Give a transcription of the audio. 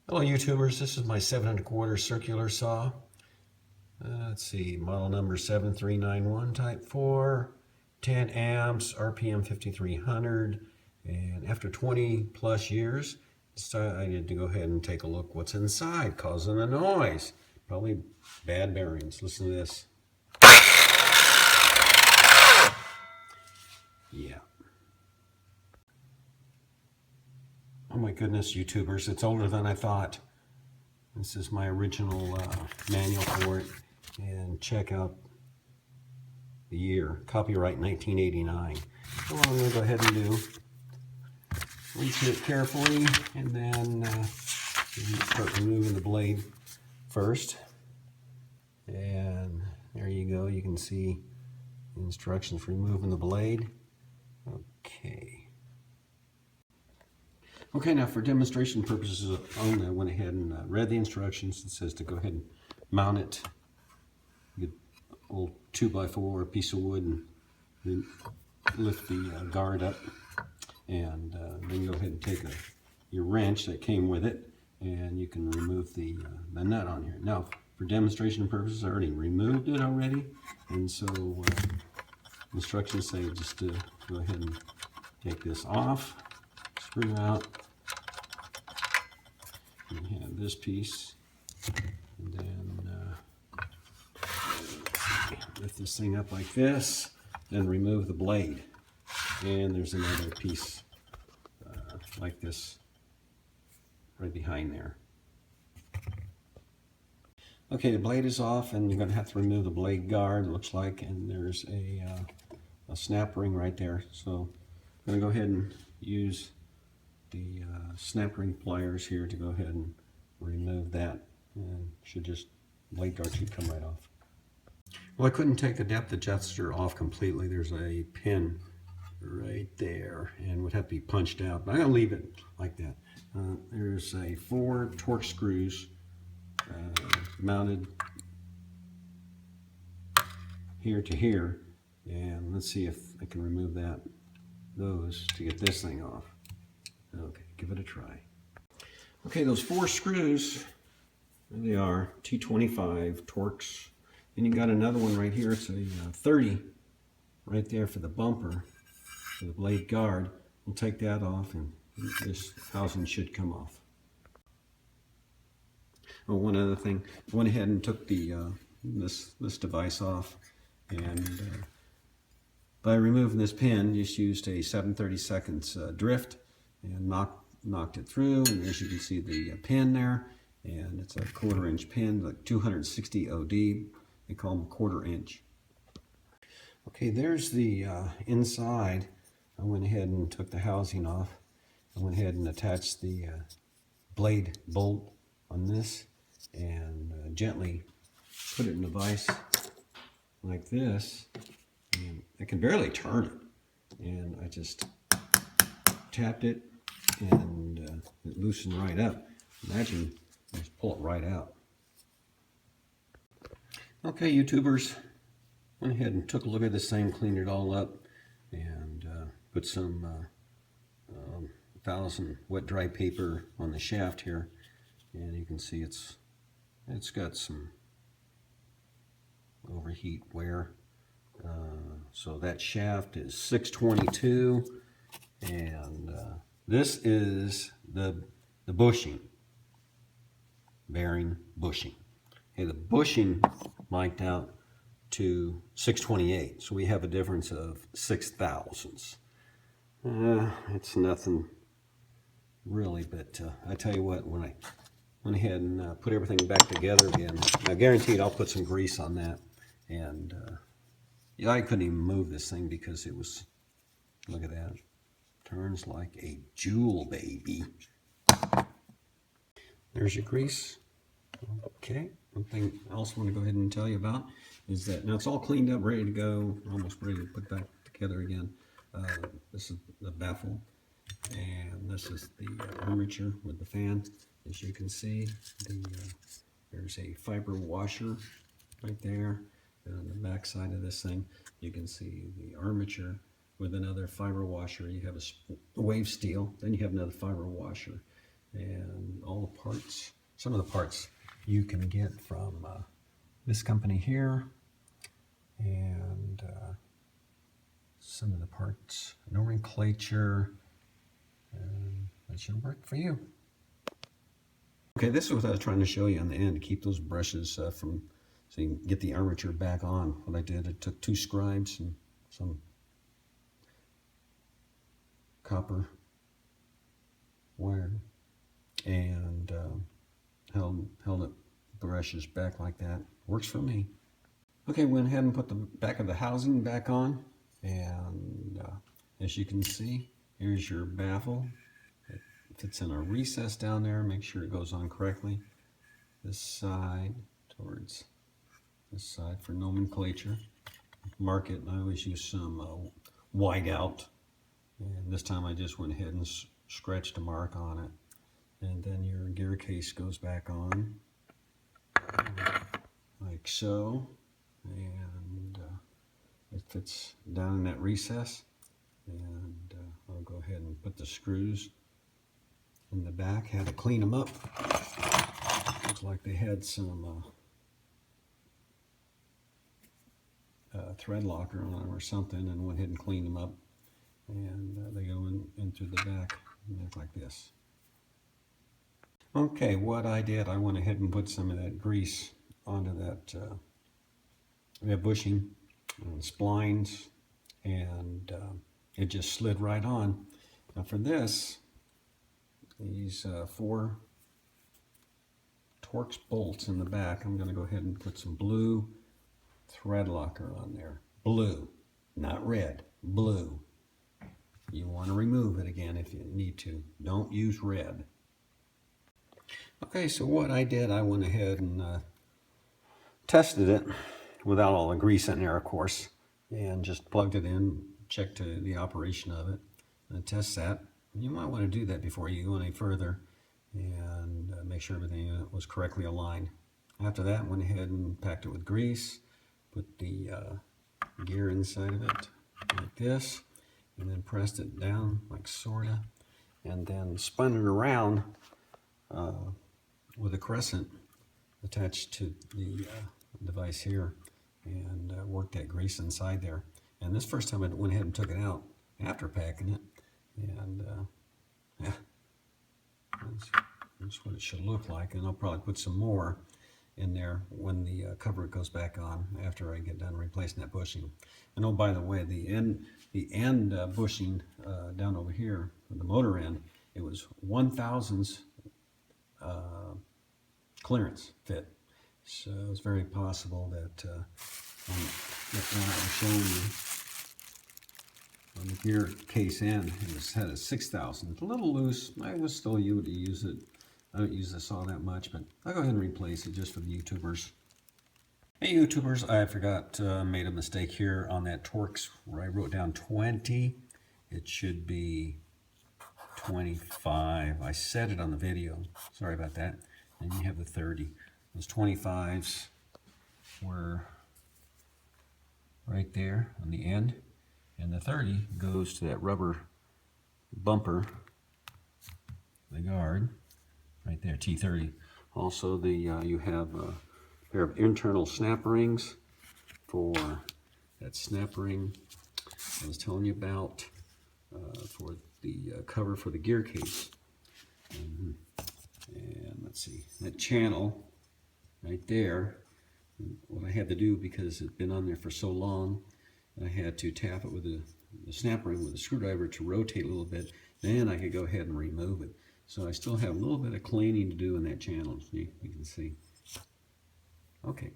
Hello YouTubers, this is my 7 1/4 circular saw. Let's see, model number 7391 type 4, 10 amps, RPM 5300, and after 20 plus years, decided to go ahead and take a look what's inside causing the noise. Probably bad bearings. Listen to this. Yeah. Oh my goodness, YouTubers, it's older than I thought. This is my original manual for it, and check out the year, copyright 1989. So what I'm going to go ahead and do, rinse it carefully, and then start removing the blade first. And there you go, you can see the instructions for removing the blade. Okay, now for demonstration purposes only, I went ahead and read the instructions. It says to go ahead and mount it. Get an old 2x4 or a piece of wood and then lift the guard up. And then go ahead and take your wrench that came with it, and you can remove the nut on here. Now, for demonstration purposes, I already removed it already, and so instructions say just to go ahead and take this off, screw out, and have this piece, and then lift this thing up like this, then remove the blade. And there's another piece like this right behind there. Okay, the blade is off, and you're going to have to remove the blade guard, it looks like, and there's a snap ring right there. So I'm going to go ahead and use the snap ring pliers here to go ahead and remove that, and blade guard should come right off. Well, I couldn't take the depth adjuster off completely. There's a pin right there and would have to be punched out, but I'm going to leave it like that. There's 4 Torx screws mounted here to here, and let's see if I can remove those to get this thing off. Okay, give it a try. Okay, those 4 screws, there they are, T25 Torx. And you got another one right here. It's a 30 right there for the bumper, for the blade guard. We'll take that off, and this housing should come off. Oh, one other thing, I went ahead and took the this device off, and by removing this pin, just used a 7/32 drift and knocked it through. And as you can see, the pin there, and it's a 1/4 inch pin, like 260 OD. They call them 1/4 inch. Okay, there's the inside. I went ahead and took the housing off. I went ahead and attached the blade bolt on this, and gently put it in the vise like this. And I can barely turn it, and I just tapped it, and it loosened right up. Imagine I just pull it right out. Okay, YouTubers, went ahead and took a look at this thing, cleaned it all up, and put some 1000 wet dry paper on the shaft here, and you can see it's got some overheat wear. So that shaft is 622, and this is the bushing, bearing bushing. Okay, the bushing mic'd out to 628, so we have a difference of 6 thousandths. It's nothing really, but I tell you what, when I went ahead and put everything back together again, I guaranteed I'll put some grease on that. And yeah, I couldn't even move this thing because it was, look at that, turns like a jewel, baby. There's your grease. Okay, one thing else I want to go ahead and tell you about is that now it's all cleaned up, ready to go, almost ready to put back together again. This is the baffle, and this is the armature with the fan. As you can see, there's a fiber washer right there. And on the back side of this thing, you can see the armature with another fiber washer. You have a wave steel, then you have another fiber washer. and all the parts. Some of the parts you can get from this company here, and some of the parts, nomenclature, and that should work for you. Okay, this is what I was trying to show you on the end, to keep those brushes from, so you can get the armature back on. What I did, I took 2 scribes and some copper wire and held it brushes back like that. Works for me. Okay, went ahead and put the back of the housing back on, and as you can see, here's your baffle. It fits in a recess down there. Make sure it goes on correctly. This side towards this side for nomenclature. Mark it, and I always use some white out. And this time I just went ahead and scratched a mark on it. And then your gear case goes back on, like so. And it fits down in that recess. And I'll go ahead and put the screws in the back. Had to clean them up. Looks like they had some thread locker on them or something, and went ahead and cleaned them up. And they go in through the back and look like this. Okay, what I did, I went ahead and put some of that grease onto that bushing and splines, and it just slid right on. Now for this, these 4 Torx bolts in the back, I'm going to go ahead and put some blue thread locker on there. Blue, not red, blue. You want to remove it again if you need to. Don't use red. Okay, so what I did, I went ahead and tested it without all the grease in there, of course, and just plugged it in, checked the operation of it, and test that. You might want to do that before you go any further, and make sure everything was correctly aligned. After that, I went ahead and packed it with grease, put the gear inside of it like this, and then pressed it down like sorta, and then spun it around with a crescent attached to the device here, and worked that grease inside there. And this first time I went ahead and took it out after packing it, and yeah, that's what it should look like. And I'll probably put some more in there when the cover goes back on after I get done replacing that bushing. And oh, by the way, the end bushing down over here, the motor end, it was 1/1000th clearance fit. So it's very possible that when I was showing you on the gear case end, it was had a 6,000. It's a little loose. I was still able to use it. I don't use the saw that much, but I'll go ahead and replace it just for the YouTubers. Hey YouTubers, I forgot, made a mistake here on that Torx where I wrote down 20. It should be 25. I said it on the video. Sorry about that. And you have the 30. Those 25s were right there on the end, and the 30 goes to that rubber bumper, the guard, right there, T30. Also, the you have a pair of internal snap rings for that snap ring I was telling you about, for the cover for the gear case. And let's see, that channel right there, what I had to do, because it's been on there for so long, I had to tap it with the snap ring with a screwdriver to rotate a little bit. Then I could go ahead and remove it. So I still have a little bit of cleaning to do in that channel, you can see. Okay.